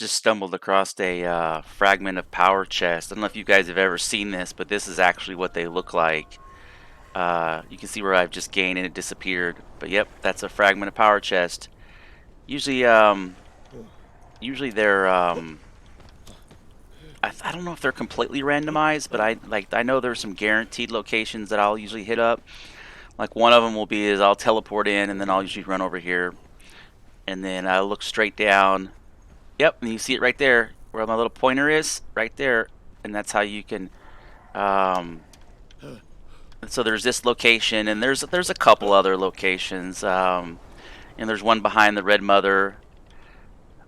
just stumbled across a fragment of power chest. I don't know if you guys have ever seen this, but this is actually what they look like. You can see where I've just gained and it disappeared. But yep, that's a fragment of power chest. Usually, usually they're I don't know if they're completely randomized, but I know there's some guaranteed locations that I'll usually hit up. Like one of them will be is I'll teleport in and then I'll usually run over here, and then I look straight down. Yep, and you see it right there where my little pointer is, right there, and that's how you can. And so there's this location, and there's a couple other locations, and there's one behind the Red Mother.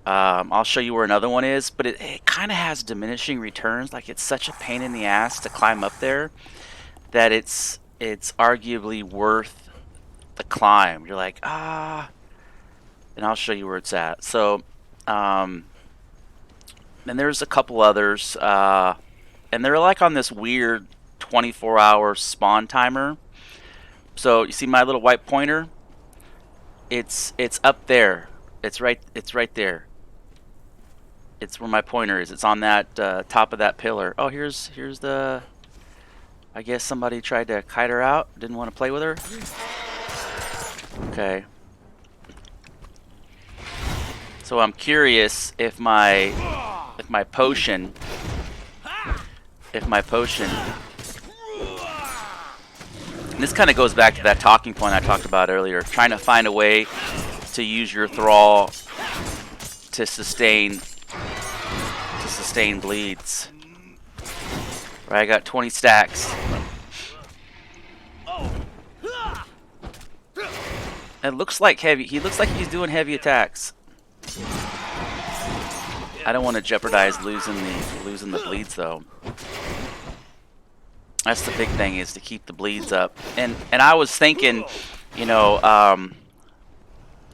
I'll show you where another one is, but it kind of has diminishing returns. Like it's such a pain in the ass to climb up there that it's arguably worth the climb. You're like and I'll show you where it's at. So, and there's a couple others, and they're like on this weird 24-hour spawn timer. So you see my little white pointer? It's up there. It's right there. It's where my pointer is. It's on that top of that pillar. Oh, here's the. I guess somebody tried to kite her out. Didn't want to play with her. Okay. So I'm curious if my potion. And this kind of goes back to that talking point I talked about earlier. Trying to find a way to use your thrall to sustain bleeds. Right, I got 20 stacks. It looks like heavy. He looks like he's doing heavy attacks. I don't want to jeopardize losing the bleeds though. That's the big thing, is to keep the bleeds up. And I was thinking, you know,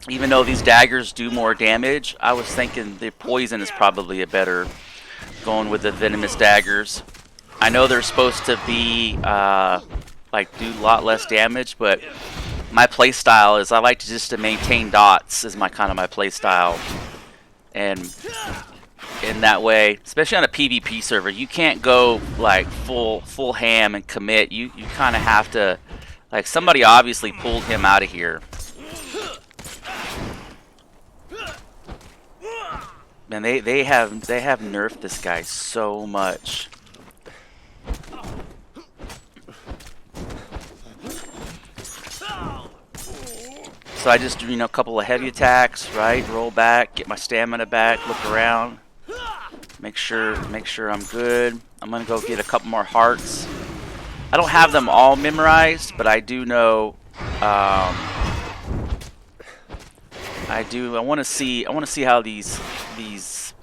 even though these daggers do more damage, I was thinking the poison is probably a better, going with the venomous daggers. I know they're supposed to be like do a lot less damage, but my play style is I like to just to maintain dots is my play style. And in that way, especially on a PvP server, you can't go like full ham and commit. You kind of have to, like, somebody obviously pulled him out of here. Man, they have nerfed this guy so much. So I just do, a couple of heavy attacks, right? Roll back, get my stamina back, look around, make sure I'm good. I'm gonna go get a couple more hearts. I don't have them all memorized, but I do know. I want to see how these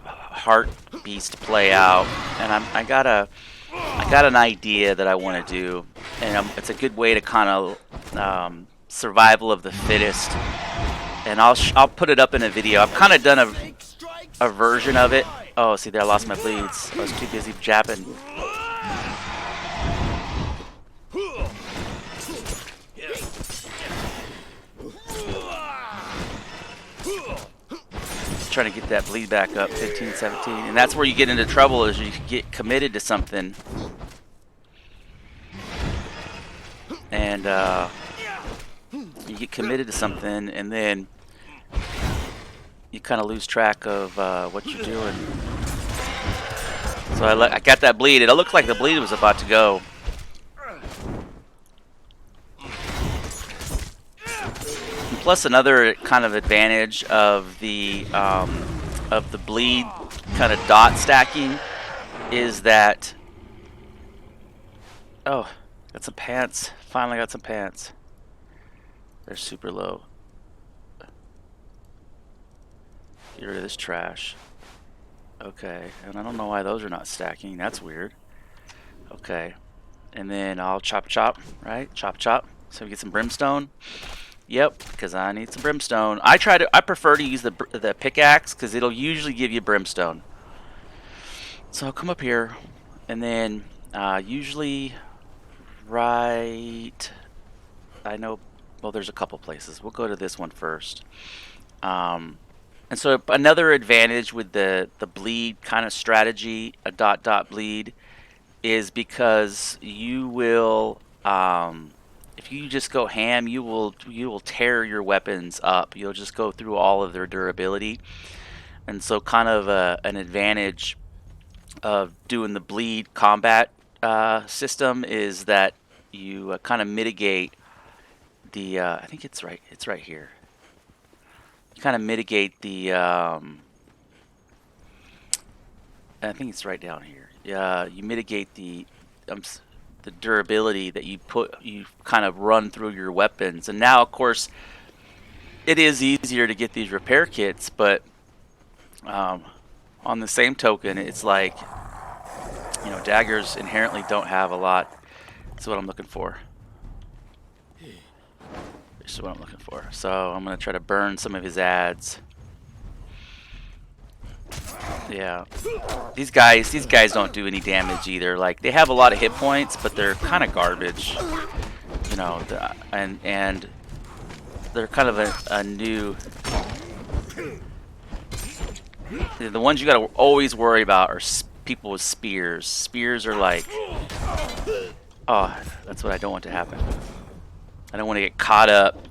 heart beasts play out, and I got an idea that I want to do, and it's a good way to kind of survival of the fittest. And I'll put it up in a video. I've kind of done a version of it. Oh, see there, I lost my bleeds. I was too busy japping. Trying to get that bleed back up, 15, 17, and that's where you get into trouble, is you get committed to something, and you get committed to something, and then you kind of lose track of what you're doing. So I got that bleed. It looked like the bleed was about to go. Plus, another kind of advantage of the bleed kind of dot stacking is that, oh, got some pants. Finally got some pants. They're super low. Get rid of this trash. Okay, and I don't know why those are not stacking. That's weird. Okay, and then I'll chop, right? Chop. So we get some brimstone. Yep, because I need some brimstone. I prefer to use the pickaxe because it'll usually give you brimstone. So I'll come up here, and then usually right. I know. Well, there's a couple places. We'll go to this one first. And so another advantage with the bleed kind of strategy, a dot dot bleed, is because you will, if you just go ham, you will tear your weapons up. You'll just go through all of their durability, and so kind of an advantage of doing the bleed combat system is that you kind of mitigate the. I think it's right. It's right here. You kind of mitigate the. I think it's right down here. Yeah, you mitigate the durability that you kind of run through your weapons. And now, of course, it is easier to get these repair kits, but on the same token, it's like, daggers inherently don't have a lot. That's what I'm looking for. This is what I'm looking for. So I'm gonna try to burn some of his ads. Yeah, these guys don't do any damage either. Like, they have a lot of hit points, but they're kind of garbage. And they're kind of a new. The ones you gotta always worry about are people with spears. Spears are like, oh, that's what I don't want to happen. I don't want to get caught up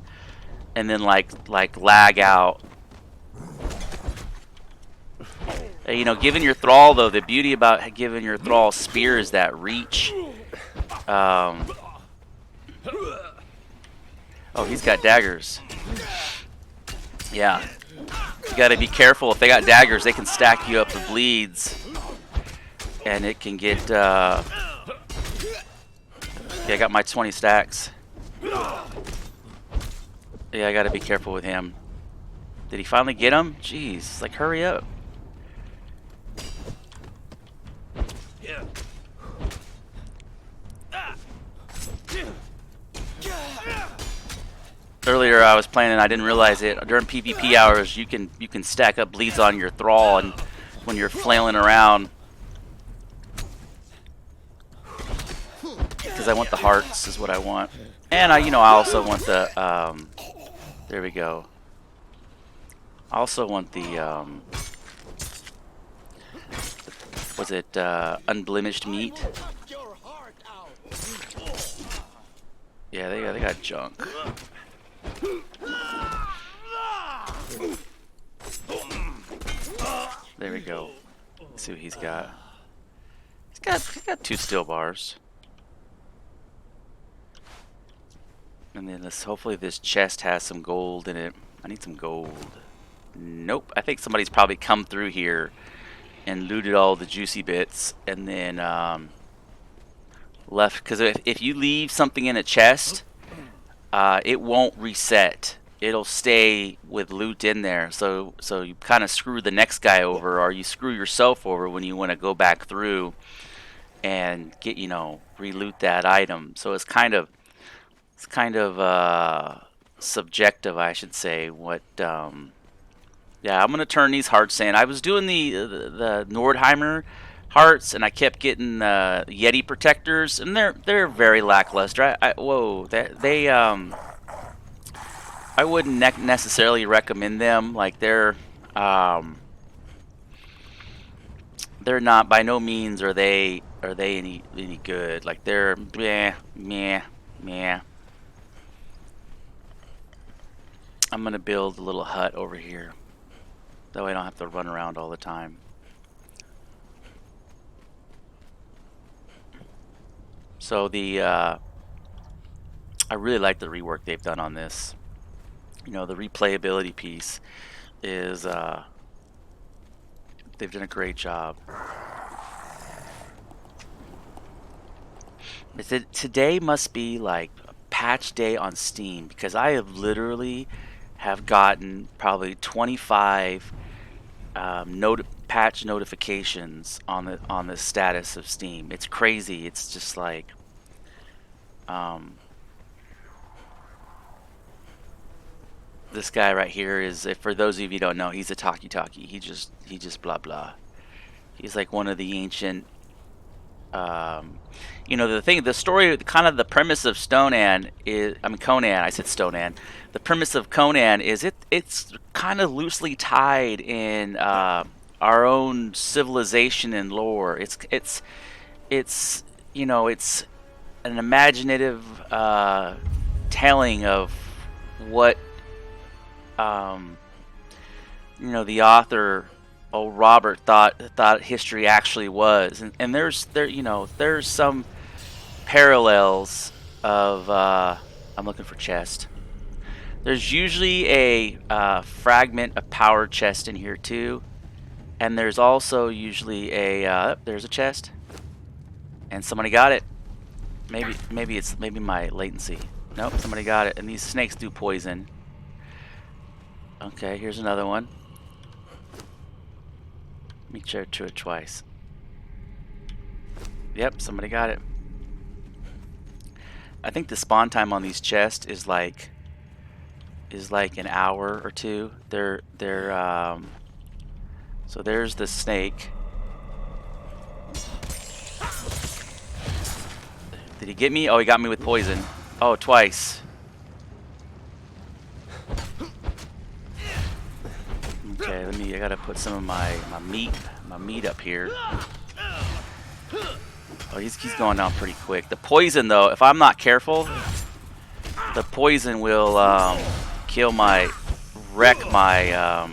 and then like lag out. Giving your thrall, though, the beauty about giving your thrall spear is that reach. Oh, he's got daggers. Yeah. You gotta be careful. If they got daggers, they can stack you up with bleeds. And it can get, yeah, I got my 20 stacks. Yeah, I gotta be careful with him. Did he finally get him? Jeez, like, hurry up. Earlier I was playing and I didn't realize it. During PvP hours, you can stack up bleeds on your thrall, and when you're flailing around, because I want the hearts is what I want, and I also want the there we go. I also want the was it unblemished meat? Yeah, they got junk. There we go. Let's see what he's got. He's got 2 steel bars. And then hopefully this chest has some gold in it. I need some gold. Nope. I think somebody's probably come through here and looted all the juicy bits and then left. Because if you leave something in a chest, it won't reset. It'll stay with loot in there. So you kind of screw the next guy over, or you screw yourself over when you want to go back through and get, re-loot that item. So it's kind of subjective, I should say. What yeah, I'm gonna turn these hearts in. I was doing the Nordheimer hearts, and I kept getting Yeti protectors, and they're very lackluster. I wouldn't necessarily recommend them. Like, they're not, by no means are they any good. Like, they're meh. I'm gonna build a little hut over here. That way I don't have to run around all the time. So I really like the rework they've done on this. The replayability piece is they've done a great job. Today must be like a patch day on Steam, because I have literally gotten probably 25 patch notifications on the status of Steam. It's crazy. It's just like this guy right here is, for those of you who don't know, he's a talkie. He just blah blah. He's like one of the ancient You know, the story, kind of the premise of Conan. I said Stonan. The premise of Conan is it's kind of loosely tied in our own civilization and lore. It's you know, it's an imaginative telling of what you know, the author, old Robert, thought history actually was, and there's some parallels of I'm looking for chest. There's usually a fragment of power chest in here too, and there's also usually a there's a chest, and somebody got it. Maybe it's my latency. Nope, somebody got it. And these snakes do poison. Okay, here's another one. Let me check to it twice. Yep, somebody got it. I think the spawn time on these chests is like an hour or two. So there's the snake. Did he get me? Oh, he got me with poison. Oh, twice. Okay, I gotta put some of my meat up here. Oh, he's going down pretty quick. The poison, though, if I'm not careful, the poison will wreck my.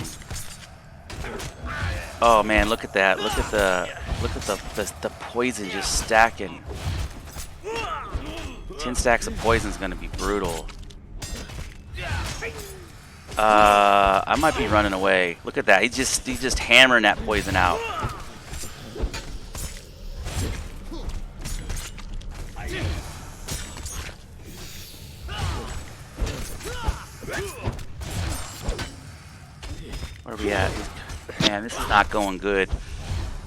Oh man, look at that! Look at the poison just stacking. 10 stacks of poison is gonna be brutal. I might be running away. Look at that! He's just hammering that poison out. Where are we at? Man, this is not going good.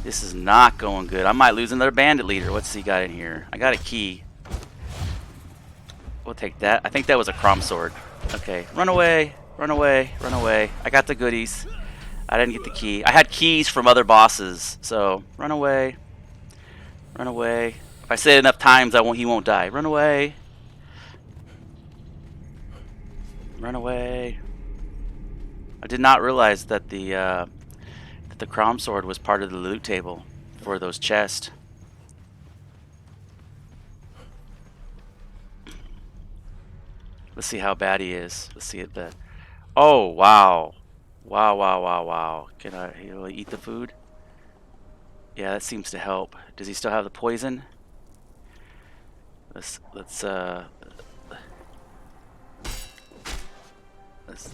This is not going good. I might lose another bandit leader. What's he got in here? I got a key. We'll take that. I think that was a crom sword. Okay, run away, run away, run away. I got the goodies. I didn't get the key. I had keys from other bosses, so run away, run away. If I say it enough times, he won't die. Run away, run away. I did not realize that the crom sword was part of the loot table for those chests. Let's see how bad he is. Let's see it. Oh wow, wow. Will he eat the food? Yeah, that seems to help. Does he still have the poison? Let's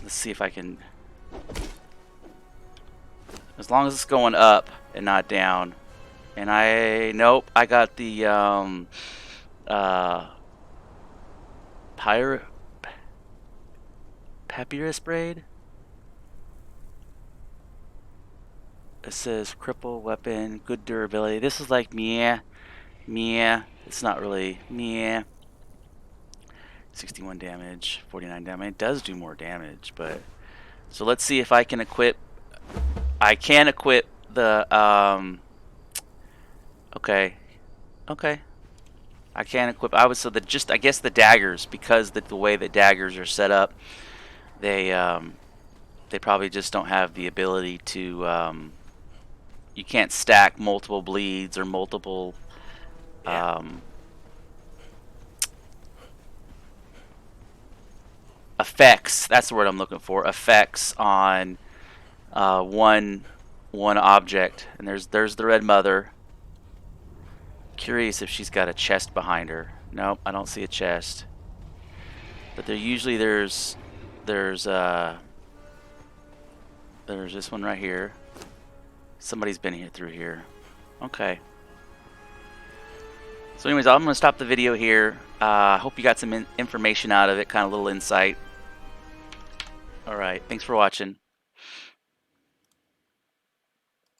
see if I can. As long as it's going up and not down. And nope, I got the papyrus braid. It says cripple weapon, good durability. This is like meh. It's not really meh. 61 damage, 49 damage. It does do more damage, but so let's see if I can equip. I can equip the okay. I can equip. I guess the daggers, because the way that daggers are set up, they probably just don't have the ability to. You can't stack multiple bleeds or multiple. Effects. That's the word I'm looking for. Effects on one object. And there's the Red Mother. Curious if she's got a chest behind her. Nope, I don't see a chest. But there's this one right here. Somebody's been here through here. Okay. So anyways, I'm going to stop the video here. I hope you got some information out of it, kind of a little insight. Alright, thanks for watching.